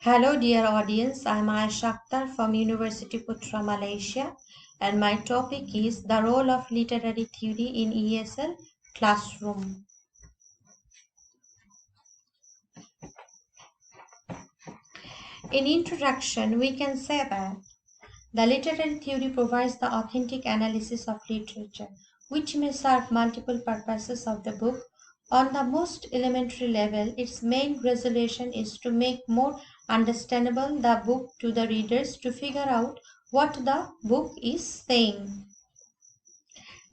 Hello, dear audience. I'm Aisha Akhtar from University Putra, Malaysia, and my topic is the role of literary theory in ESL classroom. In introduction, we can say that the literary theory provides the authentic analysis of literature, which may serve multiple purposes of the book. On the most elementary level, its main resolution is to make more understandable the book to the readers to figure out what the book is saying.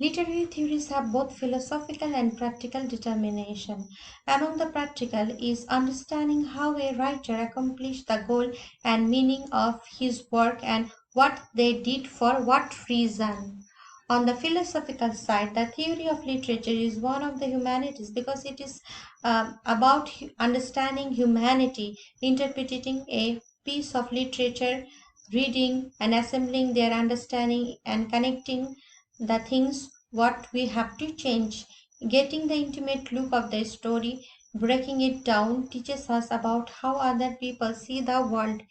Literary theories have both philosophical and practical determination. Among the practical is understanding how a writer accomplished the goal and meaning of his work and what they did for what reason. On the philosophical side, the theory of literature is one of the humanities because it is about understanding humanity, interpreting a piece of literature, reading and assembling their understanding and connecting the things what we have to change. Getting the intimate look of the story, breaking it down, teaches us about how other people see the world.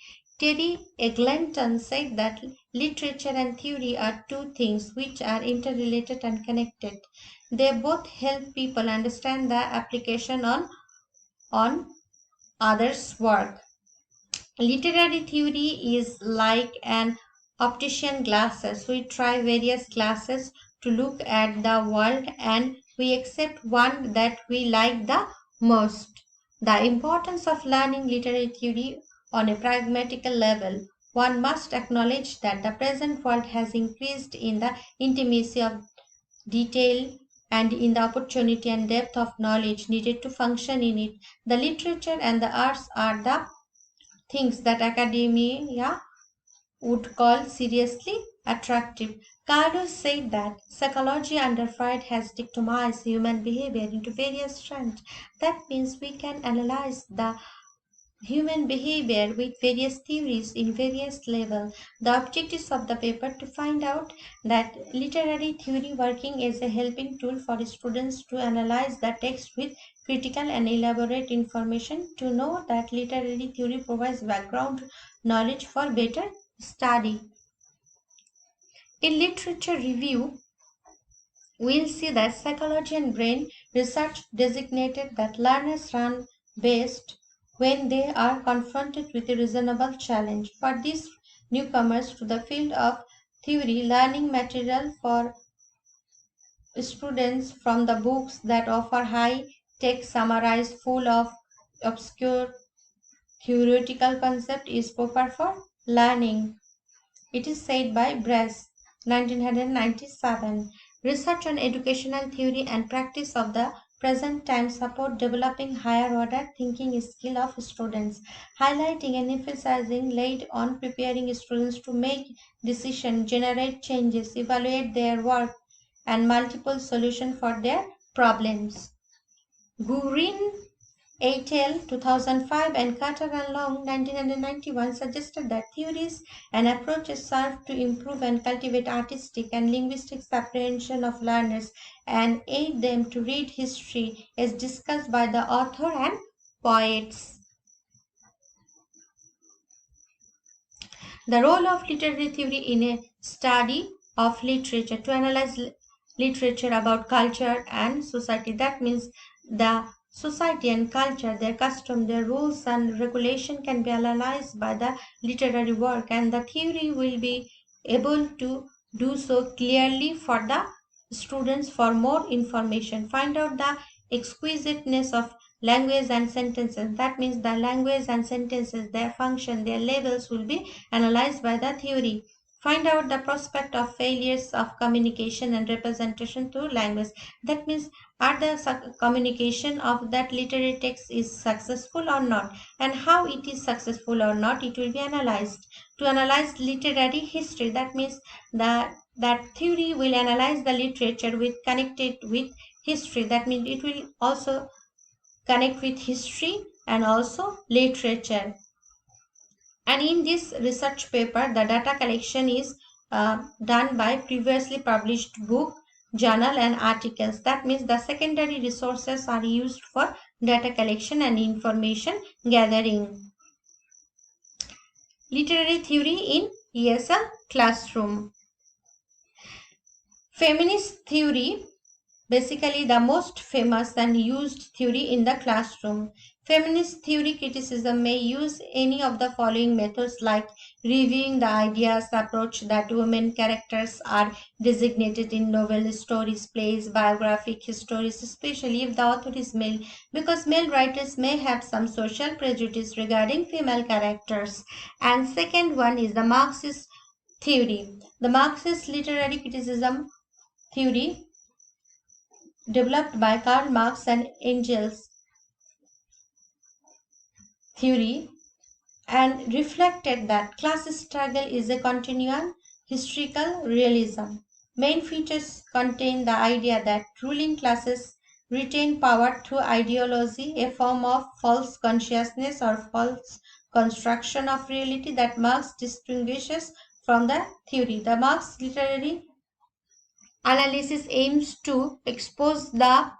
Terry Eglinton said that literature and theory are two things which are interrelated and connected. They both help people understand the application on others' work. Literary theory is like an optician glasses. We try various glasses to look at the world and we accept one that we like the most. The importance of learning literary theory on a pragmatical level. One must acknowledge that the present world has increased in the intimacy of detail and in the opportunity and depth of knowledge needed to function in it. The literature and the arts are the things that academia would call seriously attractive. Carlos said that psychology under Freud has dichotomized human behavior into various strands. That means we can analyze the human behavior with various theories in various levels. The objectives of the paper to find out that literary theory working as a helping tool for students to analyze the text with critical and elaborate information, to know that literary theory provides background knowledge for better study. In literature review, we'll see that psychology and brain research designated that learners run best when they are confronted with a reasonable challenge. For these newcomers to the field of theory, learning material for students from the books that offer high tech summarized full of obscure theoretical concept is proper for learning. It is said by Brass, 1997. Research on educational theory and practice of the present time support developing higher order thinking skill of students, highlighting and emphasizing laid on preparing students to make decisions, generate changes, evaluate their work, and multiple solutions for their problems. Gurin et al. 2005 and Carter and Long 1991 suggested that theories and approaches serve to improve and cultivate artistic and linguistic apprehension of learners and aid them to read history as discussed by the author and poets. The role of literary theory in a study of literature to analyze literature about culture and society. That means the society and culture, their custom, their rules and regulation can be analyzed by the literary work, and the theory will be able to do so clearly for the students. For more information, find out the exquisiteness of language and sentences. That means the language and sentences, their function, their levels will be analyzed by the theory. Find out the prospect of failures of communication and representation through language. That means are the communication of that literary text is successful or not, and how it is successful or not, it will be analyzed. To analyze literary history, that means that theory will analyze the literature with connected with history. That means it will also connect with history and also literature. And in this research paper, the data collection is done by previously published book, journal and articles. That means the secondary resources are used for data collection and information gathering. Literary theory in ESL classroom. Feminist theory, basically the most famous and used theory in the classroom. Feminist theory criticism may use any of the following methods, like reviewing the ideas approach that women characters are designated in novels, stories, plays, biographic histories, especially if the author is male, because male writers may have some social prejudice regarding female characters. And second one is the Marxist theory. The Marxist literary criticism theory developed by Karl Marx and Engels theory and reflected that class struggle is a continuum historical realism. Main features contain the idea that ruling classes retain power through ideology, a form of false consciousness or false construction of reality that Marx distinguishes from the theory. The Marx literary analysis aims to expose the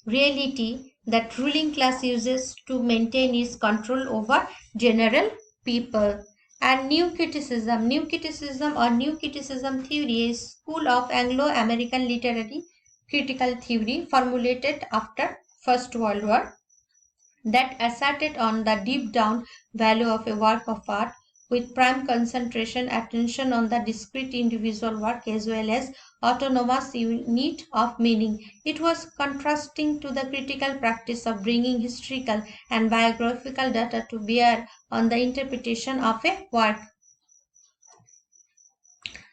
reality that ruling class uses to maintain its control over general people. And new criticism theory is school of Anglo-American literary critical theory formulated after First World War that asserted on the deep down value of a work of art with prime concentration attention on the discrete individual work as well as autonomous unit of meaning. It was contrasting to the critical practice of bringing historical and biographical data to bear on the interpretation of a work.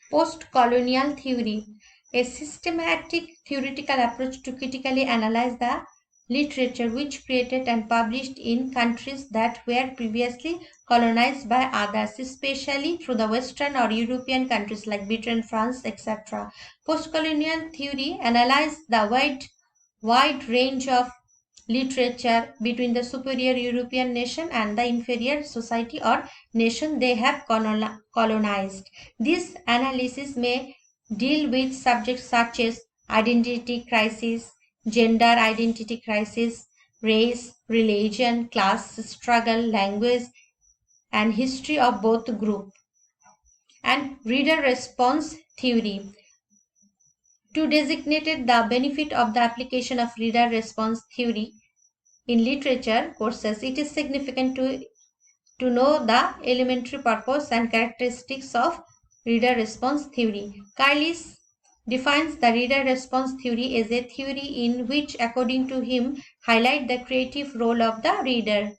Post-colonial theory, a systematic theoretical approach to critically analyze the literature which created and published in countries that were previously colonized by others, especially through the Western or European countries like Britain, France, etc. Post-colonial theory analyzed the wide range of literature between the superior European nation and the inferior society or nation they have colonized. This analysis may deal with subjects such as identity crisis, gender identity crisis, race, religion, class struggle, language, and history of both groups. And reader response theory. To designate the benefit of the application of reader response theory in literature courses, it is significant to know the elementary purpose and characteristics of reader response theory. Carlis defines the reader response theory as a theory in which, according to him, highlight the creative role of the reader.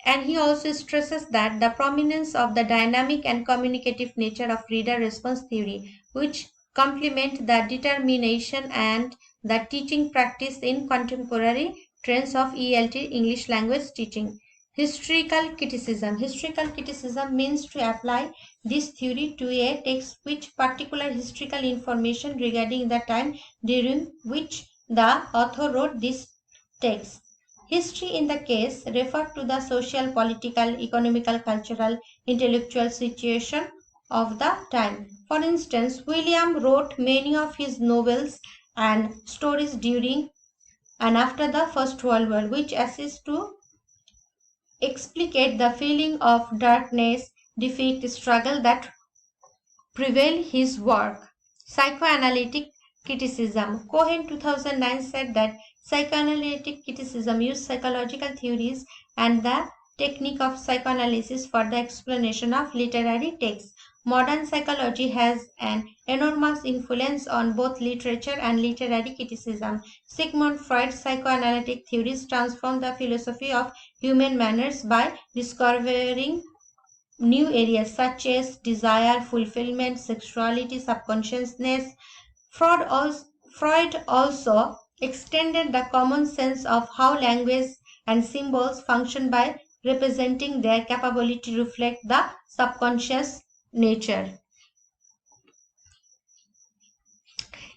And he also stresses that the prominence of the dynamic and communicative nature of reader response theory, which complement the determination and the teaching practice in contemporary trends of ELT, English language teaching. Historical criticism. Historical criticism means to apply this theory to a text which particular historical information regarding the time during which the author wrote this text. History in the case referred to the social, political, economical, cultural, intellectual situation of the time. For instance, William wrote many of his novels and stories during and after the First World War, which assist to explicate the feeling of darkness, defeat, struggle that prevail his work. Psychoanalytic criticism. Cohen 2009 said that psychoanalytic criticism uses psychological theories and the technique of psychoanalysis for the explanation of literary texts. Modern psychology has an enormous influence on both literature and literary criticism. Sigmund Freud's psychoanalytic theories transformed the philosophy of human manners by discovering new areas such as desire, fulfillment, sexuality, subconsciousness. Freud also extended the common sense of how language and symbols function by representing their capability to reflect the subconscious nature.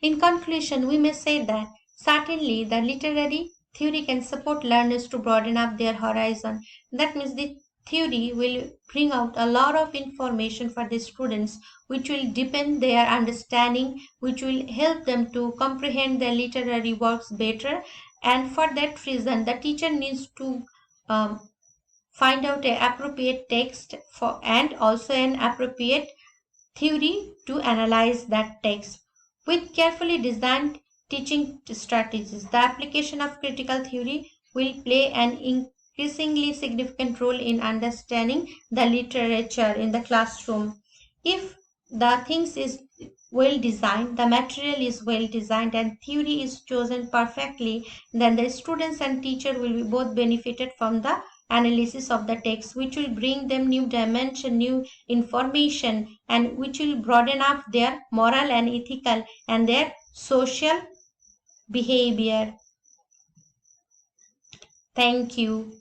In conclusion, we may say that certainly the literary theory can support learners to broaden up their horizon. That means the theory will bring out a lot of information for the students, which will deepen their understanding, which will help them to comprehend their literary works better. And for that reason, the teacher needs to find out an appropriate text for and also an appropriate theory to analyze that text. With carefully designed teaching strategies, the application of critical theory will play an increasingly significant role in understanding the literature in the classroom. If the things is well designed, the material is well designed, and theory is chosen perfectly, then the students and teacher will be both benefited from the analysis of the text, which will bring them new dimension, new information, and which will broaden up their moral and ethical and their social behavior. Thank you.